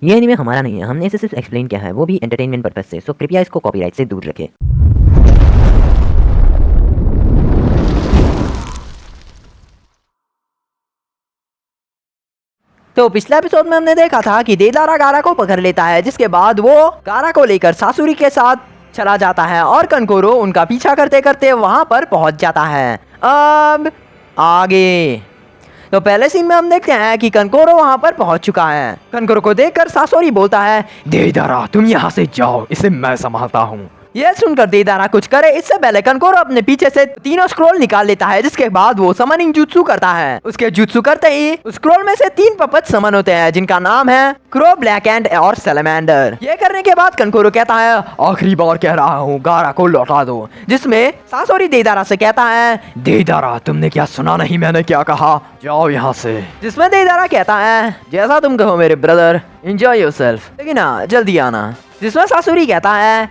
ये एनीमे हमारा नहीं है, हमने इसे सिर्फ एक्सप्लेन किया है, वो भी एंटरटेनमेंट पर्पस से, सो कृपया इसको कॉपीराइट से दूर रखें। तो पिछले एपिसोड में हमने देखा था कि देदारा गारा को पकड़ लेता है, जिसके बाद वो गारा को लेकर सासुरी के साथ चला जाता है और कनकोरो उनका पीछा करते करते वहां पर पहुंच जाता है। अब आगे तो पहले सीन में हम देखते हैं कि कनकोरो वहां पर पहुंच चुका है। कनकोरो को देखकर सासोरी बोलता है, देदारा तुम यहाँ से जाओ, इसे मैं संभालता हूँ। यह सुनकर देदारा कुछ करे इससे पहले कनकोरो अपने पीछे से तीनों स्क्रोल निकाल लेता है, जिसके बाद वो समनिंग जुत्सु करता है। उसके जुत्सु करते ही उस स्क्रोल में से 3 पपट समन होते हैं, जिनका नाम है क्रो, ब्लैक एंड और सैलेमेंडर। ये करने के बाद कनकोरो कहता है, आखिरी बार कह रहा हूँ, गारा को लौटा दो। जिसमें सासोरी देदारा से कहता है, देदारा तुमने क्या सुना नहीं मैंने क्या कहा, जाओ यहाँ से। जिसमें देदारा कहता है, जैसा तुम कहो मेरे ब्रदर, एंजॉय योरसेल्फ, लेकिन हाँ जल्दी आना। जिसमें सासुरी कहता है,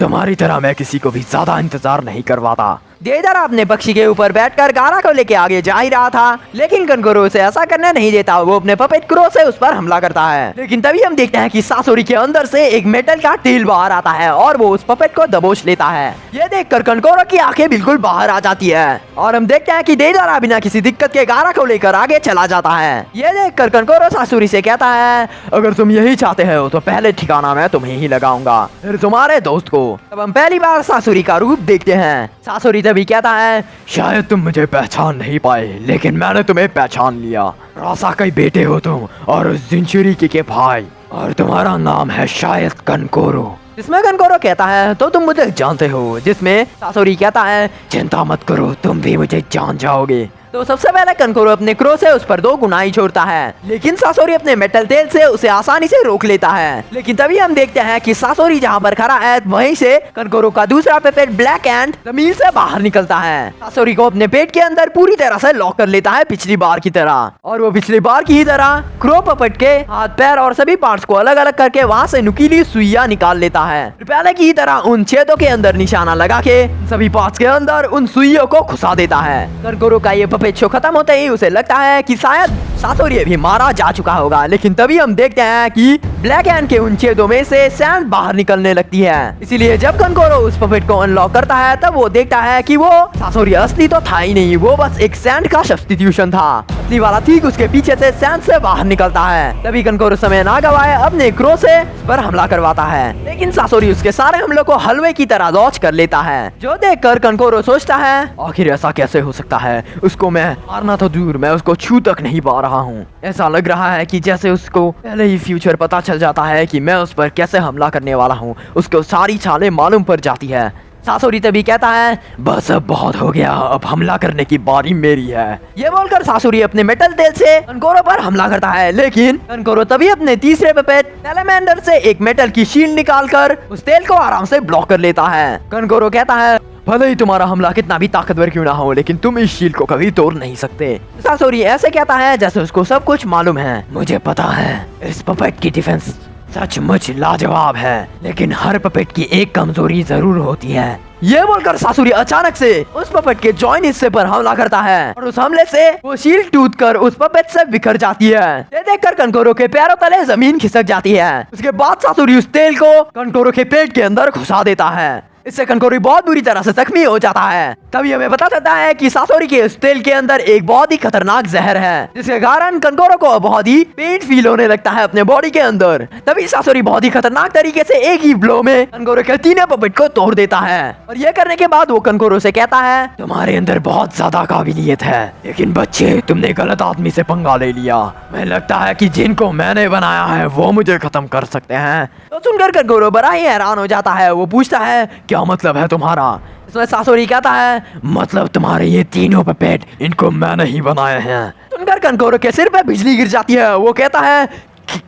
तुम्हारी तरह मैं किसी को भी ज्यादा इंतजार नहीं करवाता। देदारा अपने पक्षी के ऊपर बैठकर गारा को लेके आगे जा ही रहा था, लेकिन कनकोरो उसे ऐसा करने नहीं देता। वो अपने पपेट क्रो से उस पर हमला करता है, लेकिन तभी हम देखते हैं कि सासोरी के अंदर से एक मेटल का टेल बाहर आता है और वो उस पपेट को दबोच लेता है। ये देखकर कनकोरो की आंखें बिल्कुल बाहर आ जाती है और हम देखते हैं कि देदारा बिना किसी दिक्कत के गारा को लेकर आगे चला जाता है। ये देखकर कनकोरो सासुरी से कहता है, अगर तुम यही चाहते हो तो पहले ठिकाना मैं तुम्हें ही लगाऊंगा, फिर तुम्हारे दोस्त को। तब हम पहली बार सासुरी का रूप देखते हैं। सासुरी तभी कहता है, शायद तुम मुझे पहचान नहीं पाए, लेकिन मैंने तुम्हें पहचान लिया। रासा के बेटे हो तुम और उस जिंचुरी के भाई, और तुम्हारा नाम है शायद कनकोरो। जिसमें कनकोरो कहता है, तो तुम मुझे जानते हो। जिसमें सासोरी कहता है, चिंता मत करो, तुम भी मुझे जान जाओगे। तो सबसे पहले कनकोरो अपने क्रो से उस पर 2 गुनाई छोड़ता है, लेकिन सासोरी अपने मेटल तेल से उसे आसानी से रोक लेता है। लेकिन तभी हम देखते हैं कि सासोरी जहां पर खड़ा है वहीं से कनकोरो का दूसरा पेपेट ब्लैक एंड जमीन से बाहर निकलता है। सासोरी को अपने पेट के अंदर पूरी तरह से लॉक कर लेता है पिछली बार की तरह, और वो पिछली बार की ही तरह क्रो पपेट के हाथ पैर और सभी पार्ट्स को अलग अलग करके वहाँ से नुकीली सुइयां निकाल लेता है। पहले की तरह उन छेदों के अंदर निशाना लगा के सभी पार्ट्स के अंदर उन सुइयों को घुसा देता है। कनकोरो का ये पपेट शो खत्म होते ही उसे लगता है कि शायद सासोरी भी मारा जा चुका होगा, लेकिन तभी हम देखते हैं कि ब्लैक एंड के उन छेदों में से सैंड बाहर निकलने लगती है। इसीलिए जब कनकोरो उस पपेट को अनलॉक करता है तब वो देखता है कि वो सासोरी असली तो था ही नहीं, वो बस एक सैंड का सब्स्टिट्यूशन था। असली वाला ठीक उसके पीछे से सैंड से बाहर निकलता है। तभी कनकोरो समय ना गवाए अपने क्रो से पर हमला करवाता है, लेकिन सासोरी उसके सारे हमलों को हलवे की तरह डॉच कर लेता है। जो देखकर कनकोरो सोचता है, आखिर ऐसा कैसे हो सकता है, उसको मैं मारना तो दूर, मैं उसको छू तक नहीं पा रहा हूँ। ऐसा लग रहा है कि जैसे उसको पहले ही फ्यूचर पता चल जाता है कि मैं उस पर कैसे हमला करने वाला हूँ। उसको सारी चालें मालूम पड़ जाती है। सासोरी तभी कहता है, बस अब बहुत हो गया, अब हमला करने की बारी मेरी है। ये बोलकर सासुरी अपने मेटल तेल से कनकोरो पर हमला करता है, लेकिन कनकोरो तभी अपने तीसरे पेपेट सैलेमेंडर से एक मेटल की शील्ड निकालकर उस तेल को आराम से ब्लॉक कर लेता है। कनकोरो कहता है, भले ही तुम्हारा हमला कितना भी ताकतवर क्यों ना हो, लेकिन तुम इस शील्ड को कभी तोड़ नहीं सकते। सासुरी ऐसे कहता है जैसे उसको सब कुछ मालूम है। मुझे पता है इस पपेट की डिफेंस सचमुच लाजवाब है, लेकिन हर पपेट की एक कमजोरी जरूर होती है। ये बोलकर सासुरी अचानक से उस पपेट के जॉइन हिस्से पर हमला करता है और उस हमले से वो शील्ड टूट कर उस पपेट से बिखर जाती है। ये देखकर कनकोरो के पैरों तले जमीन खिसक जाती है। उसके बाद सासुरी उस तेल को कनकोरो के पेट के अंदर घुसा देता है। इससे कनकोरो बहुत बुरी तरह से जख्मी हो जाता है। तभी हमें पता चलता है कि सासोरी के उस तेल के अंदर एक बहुत ही खतरनाक जहर है, जिसके कारण कनकोरो को बहुत ही पेन फील होने लगता है अपने बॉडी के अंदर। तभी सासोरी बहुत ही खतरनाक तरीके से एक ही ब्लो में कनकोरो के तीनों पपेट को तोड़ देता है, और ये करने के बाद वो कनकोरो से कहता है, तुम्हारे अंदर बहुत ज्यादा काबिलियत है, लेकिन बच्चे तुमने गलत आदमी से पंगा ले लिया। मुझे लगता है कि जिनको मैंने बनाया है वो मुझे खत्म कर सकते हैं। तो सुनकर कनकोरो बड़ा ही हैरान हो जाता है। वो पूछता है, क्या मतलब है तुम्हारा? इसमें सासोरी कहता है, मतलब तुम्हारे ये तीनों पपेट इनको मैंने ही बनाए हैं। सुनकर कनकोरो के सिर पे बिजली गिर जाती है। वो कहता है,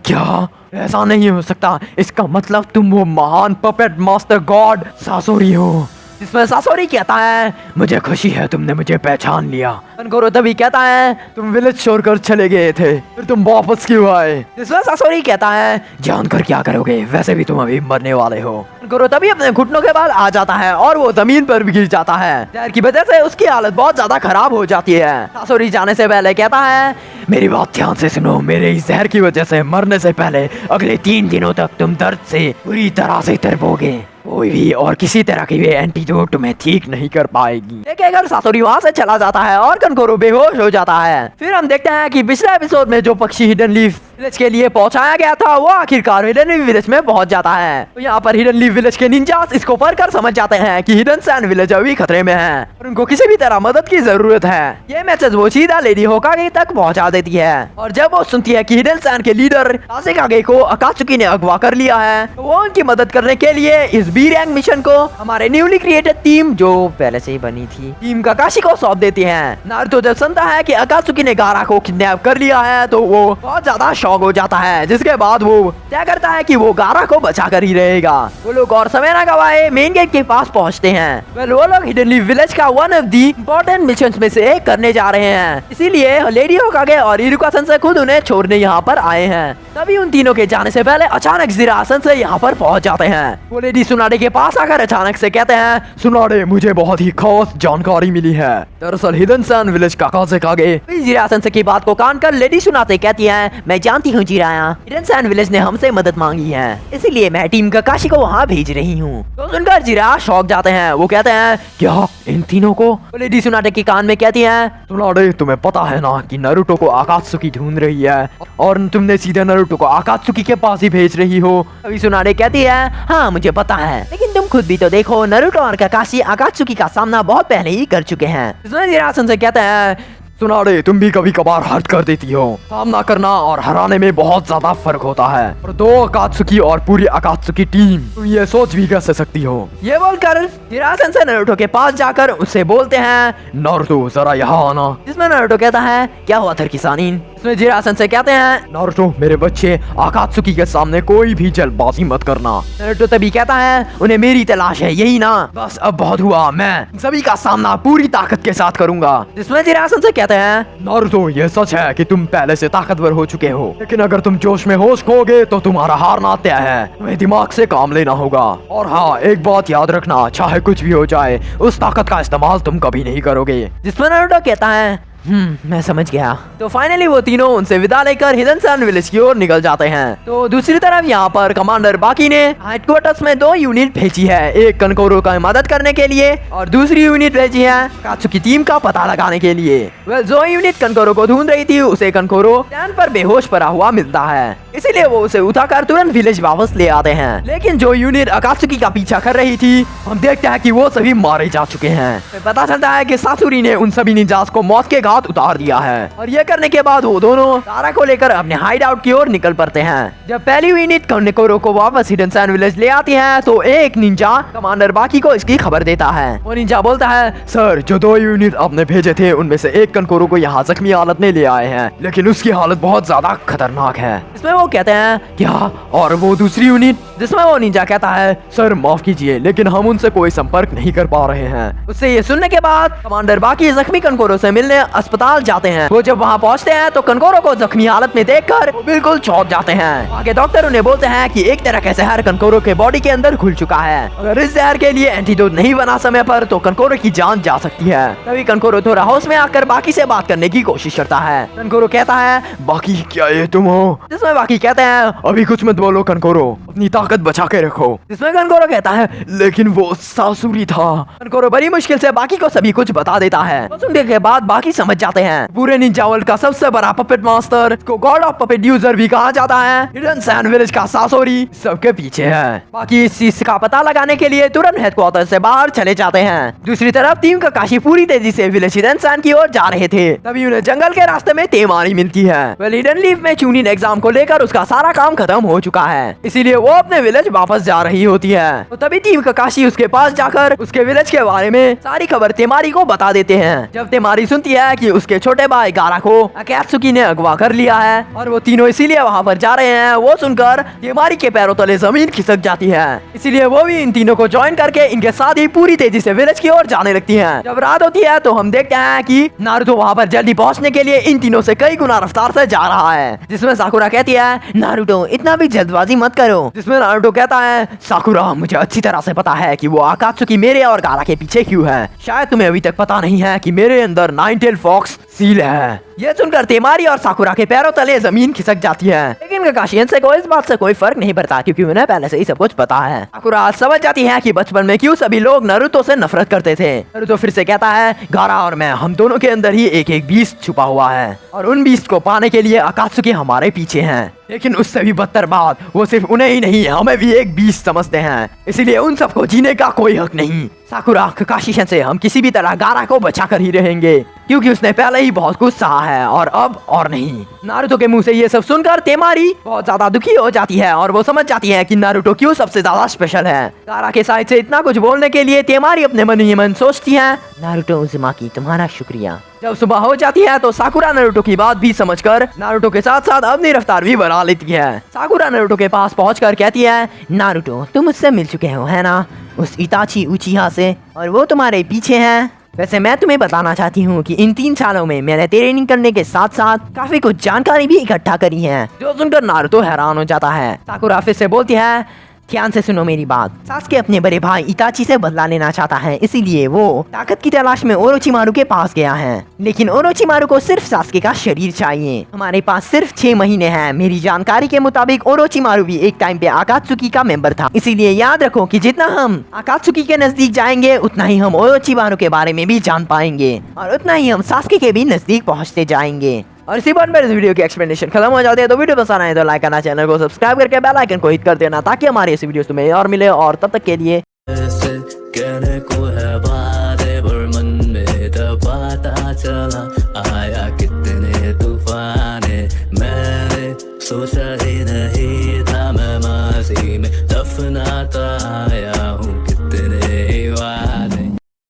क्या ऐसा नहीं हो सकता, इसका मतलब तुम वो महान पपेट मास्टर गॉड सासोरी हो। जिसमें सासोरी कहता है, मुझे खुशी है तुमने मुझे पहचान लिया। कनकोरो तभी कहता है, तुम विलेज छोड़कर चले गए थे, फिर तुम वापस क्यों आए? जिसमें सासोरी कहता है, जानकर क्या करोगे, वैसे भी तुम अभी मरने वाले हो। कनकोरो तभी अपने घुटनों के बाद आ जाता है और वो जमीन पर भी गिर जाता है। जहर की वजह से उसकी हालत बहुत ज्यादा खराब हो जाती है। सासोरी जाने से पहले कहता है, मेरी बात ध्यान से सुनो, मेरे इस जहर की वजह से मरने से पहले अगले 3 दिनों तक तुम दर्द से पूरी तरह से तड़पोगे। कोई भी और किसी तरह की भी एंटीडोट तुम्हें ठीक नहीं कर पाएगी। लेकिन अगर सातोरी वहाँ से चला जाता है और कनकोरो बेहोश हो जाता है। फिर हम देखते हैं कि पिछले एपिसोड में जो पक्षी हिडन लीफ विलेज के लिए पहुंचाया गया था वो आखिरकार हिडन लीफ विलेज में पहुंच जाता है। तो यहाँ पर हिडन लीफ विलेज के निंजास इसको पढ़कर समझ जाते हैं कि हिडन सैन विलेज अभी खतरे में है और उनको किसी भी तरह मदद की जरूरत है। ये मैसेज वो सीधा लेडी होकागे तक पहुंचा देती है और जब वो सुनती है कि हिडन सैन के लीडर कासेकागे को अकात्सुकी ने अगवा कर लिया है तो वो उनकी मदद करने के लिए इस बी रैंक मिशन को हमारे न्यूली क्रिएटेड टीम जो पहले से ही बनी थी टीम काकाशी को सौंप देती है। नारुतो जब सुनता है कि अकात्सुकी ने गारा को किडनैप कर लिया है तो वो बहुत ज्यादा शॉक हो जाता है, जिसके बाद वो तय करता है कि वो गारा को बचा कर ही रहेगा। वो लोग और समय न गवाए मेन गेट के पास पहुंचते हैं। वो लोग हिडन लीफ विलेज का one of the important mission में से एक करने जा रहे हैं, इसीलिए लेडी होकागे और इरुका सेंसेई खुद उन्हें छोड़ने यहाँ पर आए हैं। तभी उन तीनों के जाने से पहले अचानक जिरा सेंसेई यहाँ पर पहुंच जाते हैं। वो लेडी सुनाडे के पास आकर अचानक से कहते हैं, सुनाडे मुझे बहुत ही खास जानकारी मिली है। दरअसल हिडन सैन विलेज का कासेकागे जिरा सेंसेई की बात को कान कर लेडी सुनाते कहती है, मैं जानती हूँ जिराया, हिडन सैन विलेज ने हमसे मदद मांगी है, इसलिए मैं टीम काकाशी को वहाँ भेज रही हूँ। तो सुनकर जिरा शौक जाते हैं। वो कहते हैं, क्या इन तीनों को? लेडी सुनाटे के कान में कहती है, सुनाडे तुम्हें पता है ना कि नारुतो को अकात्सुकी ढूंढ रही है और तुमने सीधे नारुतो को अकात्सुकी के पास ही भेज रही हो। अभी सुनाडे कहती है, हाँ मुझे पता है, लेकिन तुम खुद भी तो देखो, नारुतो और काकाशी अकात्सुकी का सामना बहुत पहले ही कर चुके हैं। इसमें जिरा सेंसेई कहते हैं, सुनाडे तुम भी कभी कभार हर्ट कर देती हो। सामना करना और हराने में बहुत ज्यादा फर्क होता है और 2 अकात्सुकी और पूरी अकात्सुकी टीम तुम ये सोच भी कैसे सकती हो। ये बोलकर जिरा सेंसेई नारुतो के पास जाकर उससे बोलते हैं, नारुतो जरा यहाँ आना। जिसमें नारुतो कहता है, क्या हुआ थरकिसानीन? इसमें जिरा सेंसेई कहते हैं, नारुतो मेरे बच्चे अकात्सुकी के सामने कोई भी जल्दबाजी मत करना। नारुतो तभी कहता है, उन्हें मेरी तलाश है, यही ना? बस अब बहुत हुआ, मैं सभी का सामना पूरी ताकत के साथ करूंगा। जिसमें जिरा सेंसेई कहते हैं, नारुतो ये सच है कि तुम पहले से ताकतवर हो चुके हो, लेकिन अगर तुम जोश में होश खोगे तो तुम्हारा हारना तय है। तुम्हें दिमाग से काम लेना होगा और हाँ एक बात याद रखना, चाहे कुछ भी हो जाए उस ताकत का इस्तेमाल तुम कभी नहीं करोगे। जिसमें नारुतो कहता है, मैं समझ गया। तो फाइनली वो तीनों उनसे विदा लेकर हिडन सैन विलेज की ओर निकल जाते हैं। तो दूसरी तरफ यहाँ पर कमांडर बाकी ने हेडक्वार्टर्स में 2 यूनिट भेजी है, एक कनकोरो का मदद करने के लिए और दूसरी यूनिट भेजी है कात्सुकी टीम का पता लगाने के लिए। जो यूनिट कनकोरो को ढूंढ रही थी उसे कनकोरो स्टैंड पर बेहोश पड़ा हुआ मिलता है, इसीलिए वो उसे उठाकर तुरंत विलेज वापस ले आते हैं। लेकिन जो यूनिट अकात्सुकी का पीछा कर रही थी हम देखते हैं कि वो सभी मारे जा चुके हैं। पता चलता है कि सासुरी ने उन सभी निंजास को मौत के घाट उतार दिया है और ये करने के बाद वो दोनों तारा को लेकर अपने हाइड आउट की ओर निकल पड़ते हैं। जब पहली यूनिट कनकोरो को वापस हिडन सैन विलेज ले आती है तो एक निंजा कमांडर बाकी को इसकी खबर देता है। वो निंजा बोलता है, सर जो 2 यूनिट आपने भेजे थे उनमें से एक कनकोरो को यहाँ जख्मी हालत में ले आए हैं, लेकिन उसकी हालत बहुत ज्यादा खतरनाक है। इसमें वो कहते हैं, क्या? और वो दूसरी यूनिट? जिसमें वो निंजा कहता है, सर माफ कीजिए लेकिन हम उनसे कोई संपर्क नहीं कर पा रहे हैं। उससे ये सुनने के बाद कमांडर बाकी जख्मी कनकोरो से मिलने अस्पताल जाते हैं। वो जब वहाँ पहुँचते हैं तो कनकोरो को जख्मी हालत में देखकर वो बिल्कुल चौंक जाते हैं। आगे डॉक्टर उन्हें बोलते हैं कि एक तरह का जहर कनकोरो के बॉडी के अंदर घुल चुका है, अगर इस जहर के लिए एंटीडोट नहीं बना समय पर तो कनकोरो की जान जा सकती है। तभी कनकोरो थोड़ा होश में आकर बाकी से बात करने की कोशिश करता है। कनकोरो कहता है, बाकी क्या ये तुम हो? जिसमें बाकी कहते हैं, अभी कुछ मत बोलो कनकोरो, अपनी ताकत बचा के रखो। जिसमें कनकोरो कहता है, लेकिन वो सासुरी था। कनकोरो बड़ी मुश्किल से बाकी को सभी कुछ बता देता है। तो सुनने के बाद बाकी समझ जाते हैं पूरे निंजा वर्ल्ड का सबसे बड़ा पपेट मास्टर को गॉड ऑफ पपेट यूजर भी कहा जाता है, हिडन सैन विलेज का सासोरी सबके पीछे है। बाकी इस चीज का पता लगाने के लिए तुरंत हेडक्वार्टर से बाहर चले जाते हैं। दूसरी तरफ टीम काकाशी पूरी तेजी से विलेज हिडन सैन की ओर जा रहे थे, तभी उन्हें जंगल के रास्ते में तेमारी मिलती है। हिडन लीफ में चूनिन एग्जाम को लेकर उसका सारा काम खत्म हो चुका है, इसीलिए वो अपने विलेज वापस जा रही होती है। तो तभी टीम काकाशी उसके पास जाकर उसके विलेज के बारे में सारी खबर तेमारी को बता देते हैं। जब तेमारी सुनती है कि उसके छोटे भाई गारा को अकात्सुकी ने अगवा कर लिया है और वो तीनों इसीलिए वहाँ पर जा रहे हैं। वो सुनकर तेमारी के पैरों तले जमीन खिसक जाती है, इसीलिए वो भी इन तीनों को ज्वाइन करके इनके साथ ही पूरी तेजी से विलेज की ओर जाने लगती है। जब रात होती है तो हम देखते हैं कि नारुतो वहाँ पर जल्दी पहुँचने के लिए इन तीनों से कई गुना रफ्तार से जा रहा है, जिसमें साकुरा कहती है नारुतो इतना भी जल्दबाजी मत करो। जिसमें नारुतो कहता है साकुरा मुझे अच्छी तरह से पता है कि वो अकात्सुकी मेरे और गारा के पीछे क्यों है। शायद तुम्हें अभी तक पता नहीं है कि मेरे अंदर 9 टेल फॉक्स सील है। ये सुनकर तेमारी और साकुरा के पैरों तले जमीन खिसक जाती है, लेकिन ककाशी से को इस बात से कोई फर्क नहीं पड़ता क्योंकि उन्हें पहले से ही सब कुछ पता है। साकुरा समझ जाती है कि बचपन में क्यों सभी लोग नारुतो से नफरत करते थे। नारुतो फिर से कहता है गारा और मैं हम दोनों के अंदर ही एक एक बीस्ट छुपा हुआ है और उन बीस्ट को पाने के लिए अकात्सुकी हमारे पीछे हैं। लेकिन उससे भी बदतर बात वो सिर्फ उन्हें ही नहीं हमें भी एक बीस्ट समझते हैं, इसलिए उन सबको जीने का कोई हक नहीं। साकुरा ककाशी से हम किसी भी तरह गारा को बचा कर ही रहेंगे क्योंकि उसने पहले ही बहुत कुछ सहा है और अब और नहीं। नारुतो के मुंह से ये सब सुनकर तेमारी बहुत ज्यादा दुखी हो जाती है और वो समझ जाती है कि नारुतो क्यों सबसे ज्यादा स्पेशल है। गारा के साइड से इतना कुछ बोलने के लिए तेमारी अपने मन ही मन सोचती है नारुतो उज़ुमाकी तुम्हारा शुक्रिया। जब सुबह हो जाती है तो साकुरा नारुतो की बात भी समझकर नारुतो के साथ साथ अपनी रफ्तार भी बढ़ा लेती है। साकुरा नारुतो के पास पहुंचकर कहती है नारुतो तुम मुझसे मिल चुके हो है ना उस इताची उचिहा से, और वो तुम्हारे पीछे है। वैसे मैं तुम्हें बताना चाहती हूँ कि इन 3 सालों में मैंने ट्रेनिंग करने के साथ साथ काफी कुछ जानकारी भी इकट्ठा करी है। जो सुनकर नारुतो हैरान हो जाता है। साकुरा फिर से बोलती है ध्यान से सुनो मेरी बात। सास्के अपने बड़े भाई इताची से बदला लेना चाहता है, इसीलिए वो ताकत की तलाश में ओरोचिमारू के पास गया है। लेकिन ओरोचिमारू को सिर्फ सास्के का शरीर चाहिए। हमारे पास सिर्फ 6 महीने हैं। मेरी जानकारी के मुताबिक ओरोचिमारू भी एक टाइम पे अकात्सुकी का मेंबर था, इसीलिए याद रखो कि जितना हम अकात्सुकी के नजदीक जाएंगे उतना ही हम ओरोचिमारू के बारे में भी जान पाएंगे और उतना ही हम सास्के के भी नजदीक पहुँचते जाएंगे। और इसी बात पर इस वीडियो की एक्सप्लेनेशन खत्म हो जाती है। तो वीडियो पसंद आए तो लाइक करना, चैनल को सब्सक्राइब करके बेल आइकन को हिट कर देना ताकि हमारी ऐसी वीडियोस तुम्हें और मिले। और तब तक के लिए कहने को है बातें पर मन में तो पता चला आया